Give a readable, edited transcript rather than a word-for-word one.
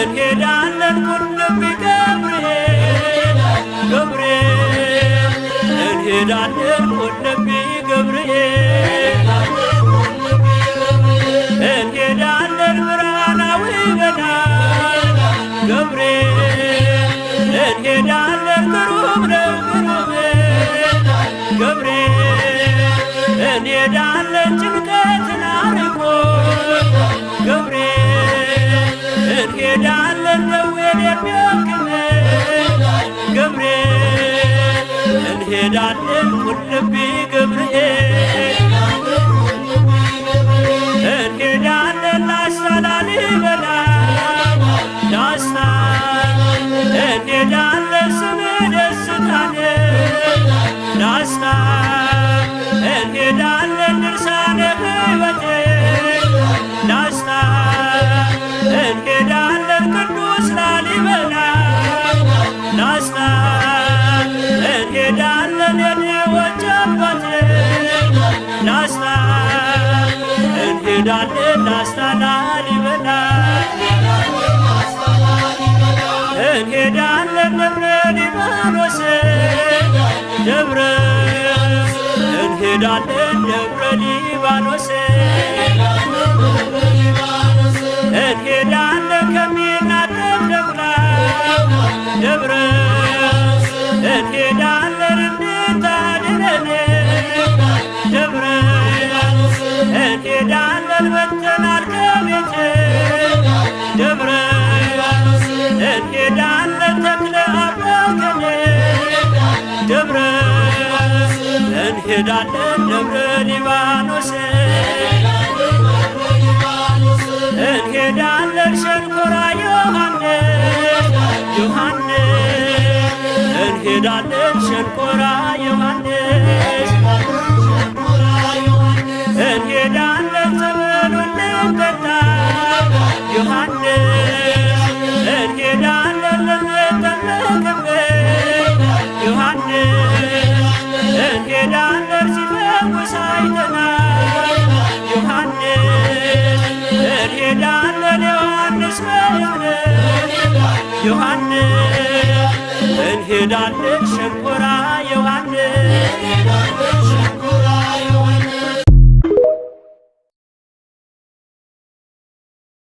እንሄዳለን ቁልቢ ገብርኤል ገብርኤል እንሄዳለን ቁልቢ ገብርኤል እንሄዳለን ብርሃናዊ ገዳም ገብርኤል እንሄዳለን ግሩም ነው ግሩም ገብርኤል እንሄዳለን ጭንቀትን አርቆ ገብርኤል እንሄዳለን ደዌን የሚያክም ገብርኤል እንሄዳለን ቁልቢ ገብርኤል እንሄዳለን ላስታ ላሊበላ ላስታ እንሄዳለን ስምህ ደስታን ላስታ እንሄዳለን ድርሳነ ሕይወቴ ላስታ እንሄዳለን ቅዱስ ላሊበላ ላስታ እንሄዳለን የኔዎች አባት ላስታ እንሄዳለን ላስታ ላሊበላ እንሄዳለን ደብረ ሊባኖስ ደብረ እንሄዳለን ደብረ ሊባኖስ እንሄዳለን ከሚናጠብ ደብረ ደብረ እንሄዳለን እንድታድነን ደብረ እንሄዳለን መጥተናል ከቤት ደብረ እንሄዳለን ተክለ አብረከን ደብረ እንሄዳለን ደብረ ሊባኖስ እንሄዳለን ሸንኮራ ዮሐንስ ዮሐንስ እንሄዳለን ሸንኮራ ዮሐንስ እንሄዳለን ጸበሉን ልንጠጣ ዮሐንስ እንሄዳለን ልንጠመቅበት ዮሐንስ እንሄዳለን ሲፈውስ አይተናል ዮሐንስ እንሄዳለን ዮሐንስ በእምነት ዮሐንስ እንሄዳለን ሸንኮራ ዮሐንስ